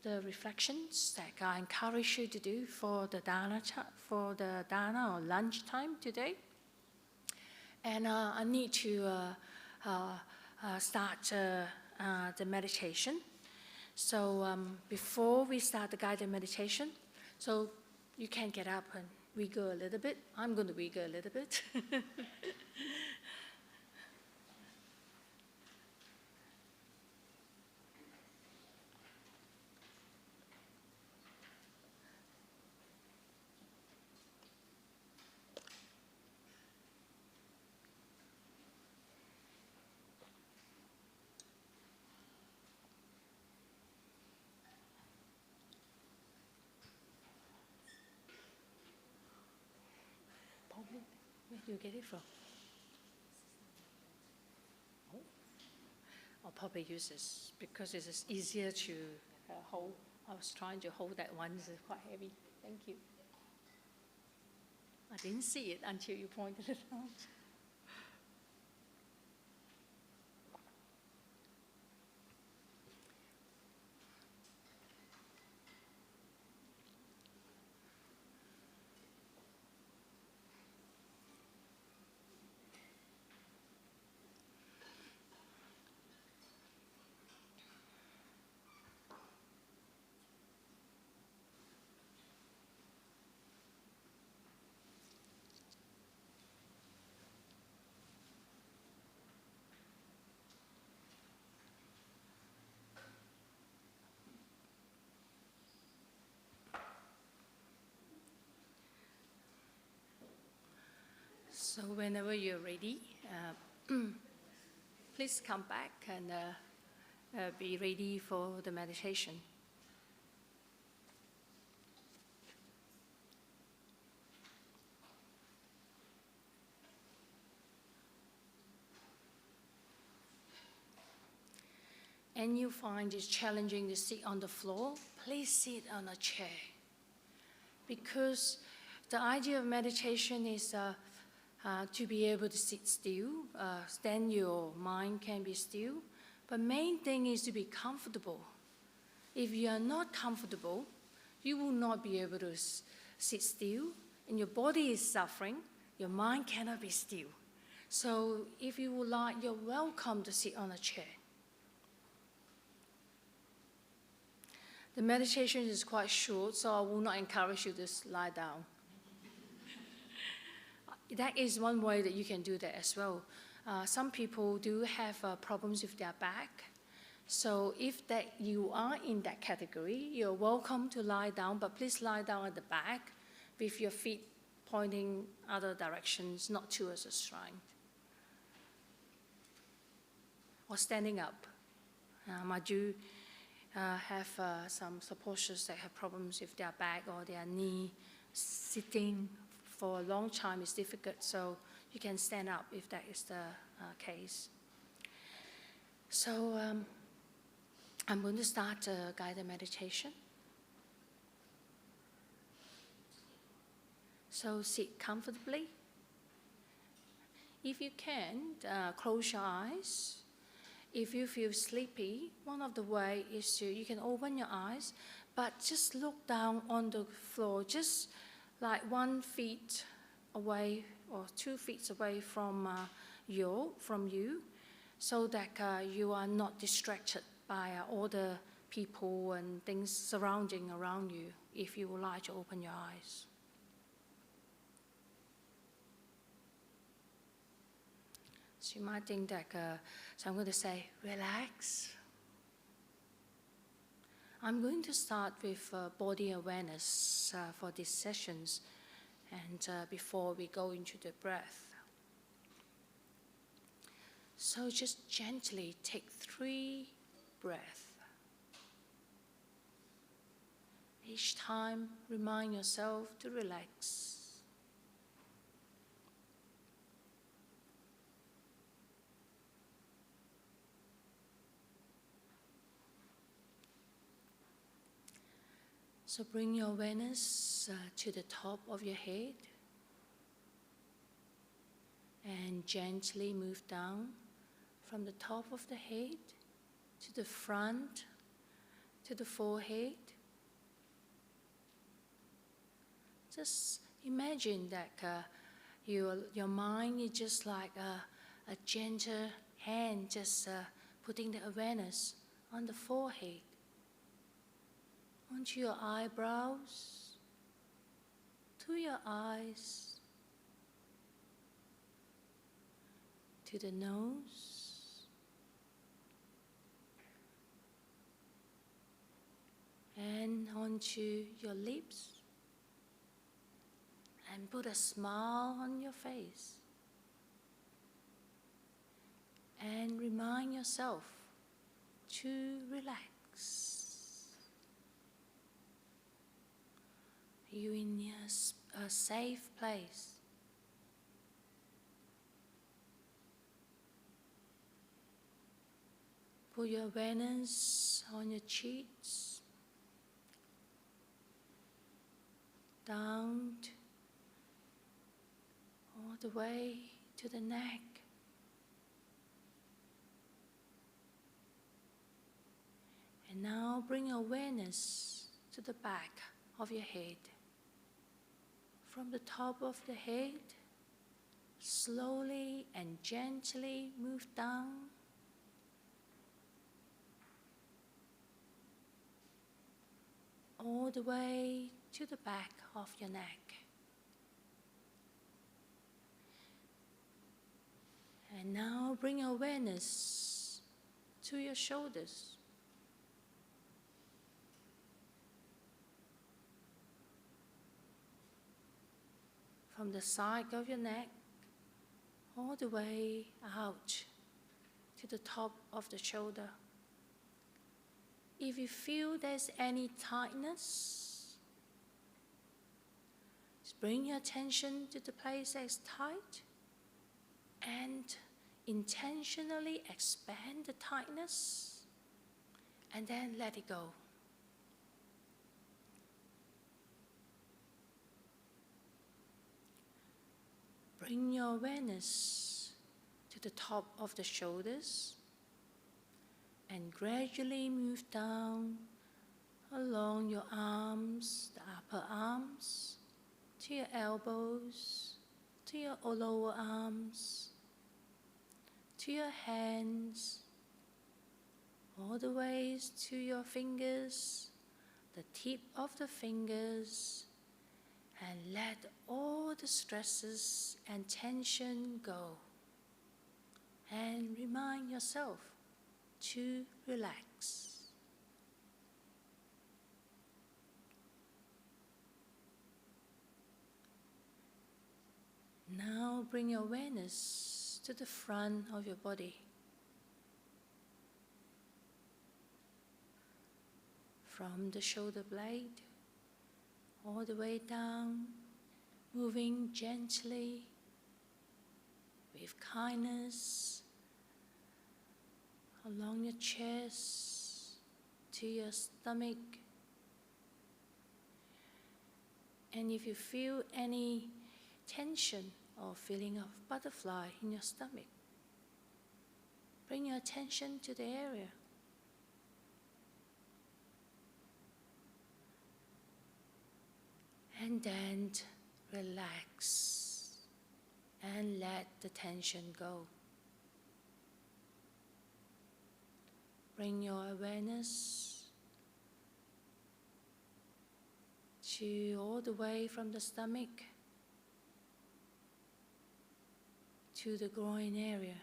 reflections that I encourage you to do for the dana or lunch time today. And I need to start the meditation. So before we start the guided meditation, so you can get up and wiggle a little bit. I'm going to wiggle a little bit. Where do you get it from? Oh. I'll probably use this because it is easier to hold. I was trying to hold that one, it's quite heavy. Thank you. I didn't see it until you pointed it out. So whenever you're ready, please come back and be ready for the meditation. And you find it challenging to sit on the floor, please sit on a chair. Because the idea of meditation is to be able to sit still, then your mind can be still. But main thing is to be comfortable. If you are not comfortable, you will not be able to sit still, and your body is suffering, your mind cannot be still. So if you would like, you're welcome to sit on a chair. The meditation is quite short, so I will not encourage you to lie down. That is one way that you can do that as well. Some people do have problems with their back. So if you are in that category, you're welcome to lie down, but please lie down at the back with your feet pointing other directions, not towards the shrine. Or standing up. I do have some supporters that have problems with their back or their knee. Sitting for a long time is difficult, so you can stand up if that is the case. So I'm going to start a guided meditation. So sit comfortably. If you can, close your eyes. If you feel sleepy, one of the ways is you can open your eyes, but just look down on the floor, just like 1 foot away or 2 feet away from you, so that you are not distracted by all the people and things surrounding around you, if you would like to open your eyes. So you might think that, so I'm going to say, relax. I'm going to start with body awareness for these sessions, and before we go into the breath. So just gently take 3 breaths. Each time, remind yourself to relax. So bring your awareness to the top of your head and gently move down from the top of the head to the front, to the forehead. Just imagine that your mind is just like a gentle hand, just putting the awareness on the forehead, onto your eyebrows, to your eyes, to the nose, and onto your lips, and put a smile on your face. And remind yourself to relax. You're in a safe place. Put your awareness on your cheeks, down all the way to the neck. And now bring awareness to the back of your head. From the top of the head, slowly and gently move down. All the way to the back of your neck. And now bring awareness to your shoulders. From the side of your neck all the way out to the top of the shoulder. If you feel there's any tightness, just bring your attention to the place that's tight and intentionally expand the tightness and then let it go. Bring your awareness to the top of the shoulders and gradually move down along your arms, the upper arms, to your elbows, to your lower arms, to your hands, all the way to your fingers, the tip of the fingers, and let all the stresses and tension go. And remind yourself to relax. Now bring your awareness to the front of your body. From the shoulder blade all the way down, moving gently with kindness along your chest to your stomach. And if you feel any tension or feeling of butterfly in your stomach, bring your attention to the area. And then relax and let the tension go. Bring your awareness to all the way from the stomach to the groin area.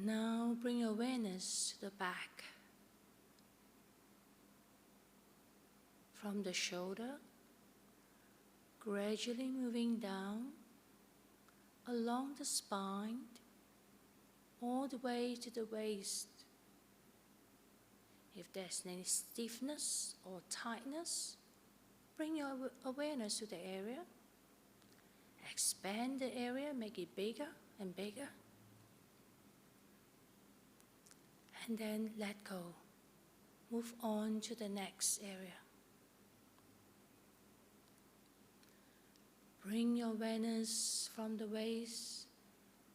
Now bring awareness to the back. From the shoulder, gradually moving down along the spine, all the way to the waist. If there's any stiffness or tightness, bring your awareness to the area. Expand the area, make it bigger and bigger. And then let go. Move on to the next area. Bring your awareness from the waist,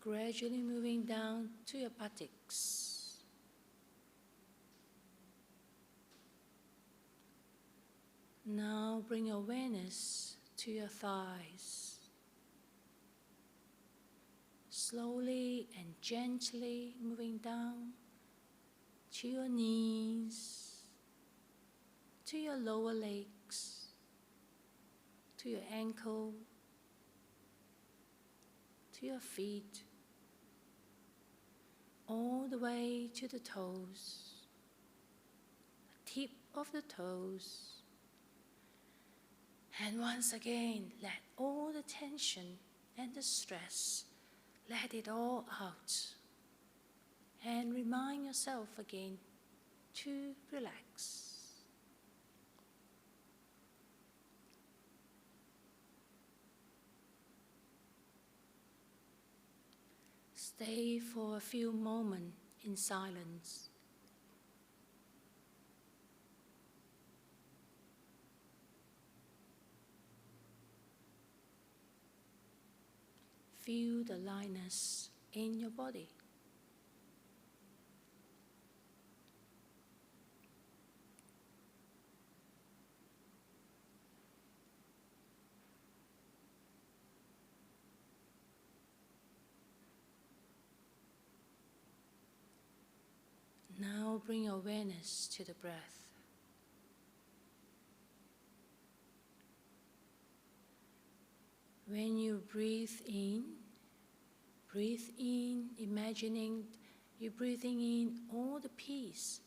gradually moving down to your buttocks. Now bring awareness to your thighs. Slowly and gently moving down to your knees, to your lower legs, to your ankle, to your feet, all the way to the toes, the tip of the toes. And once again, let all the tension and the stress, let it all out. And remind yourself again to relax. Stay for a few moments in silence. Feel the lightness in your body. Now bring awareness to the breath. When you breathe in, imagining you're breathing in all the peace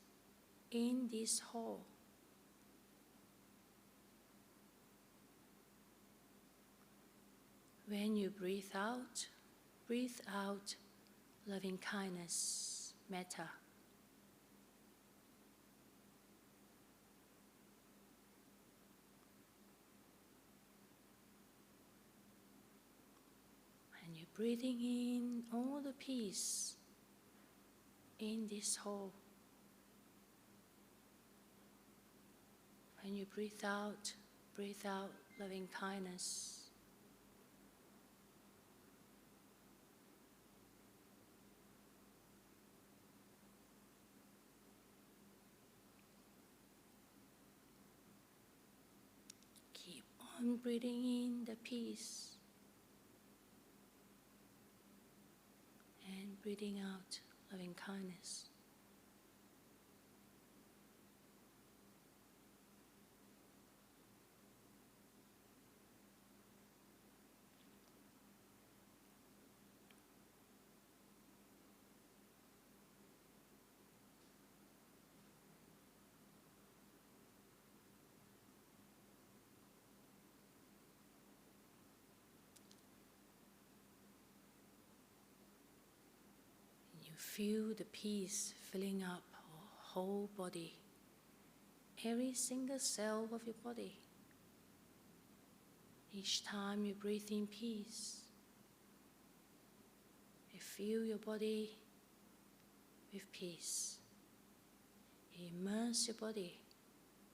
in this hole. When you breathe out loving kindness, metta. And you're breathing in all the peace in this hole. When you breathe out loving kindness. Keep on breathing in the peace and breathing out loving kindness. Feel the peace filling up your whole body, every single cell of your body. Each time you breathe in peace, you fill your body with peace. You immerse your body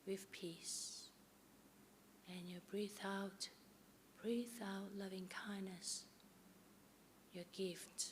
with peace. And you breathe out loving kindness, your gift.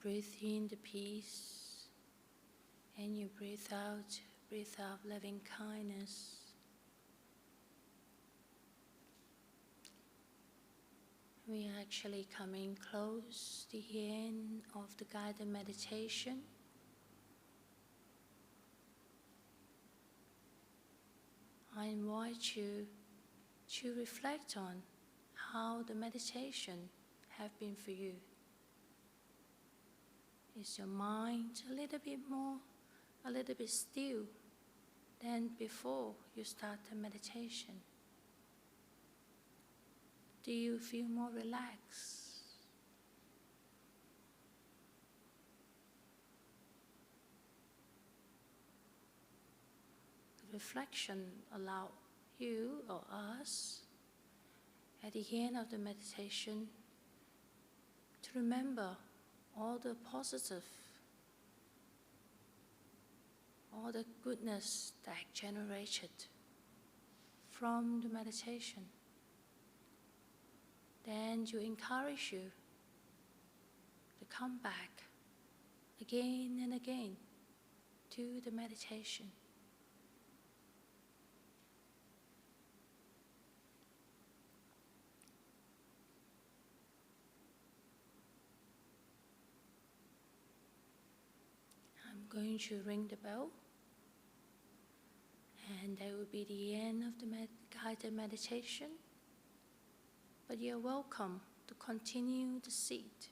breathe in the peace, and you breathe out loving kindness. We are actually coming close to the end of the guided meditation. I invite you to reflect on how the meditation have been for you. Is your mind a little bit still than before you start the meditation? Do you feel more relaxed? The reflection allows you or us at the end of the meditation to remember all the positive, all the goodness that generated from the meditation. Then you encourage you to come back again and again to the meditation. I'm going to ring the bell, and that will be the end of the guided meditation. But you're welcome to continue the sit,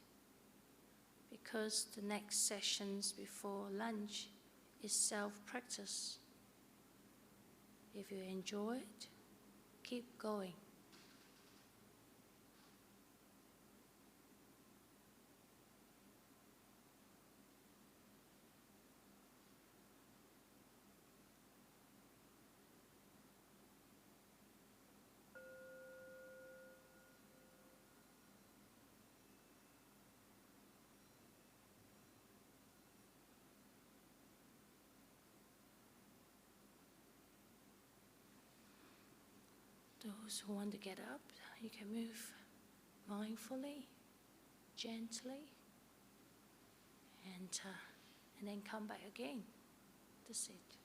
because the next sessions before lunch is self-practice. If you enjoy it, keep going. Those who want to get up, you can move mindfully, gently, and then come back again to sit.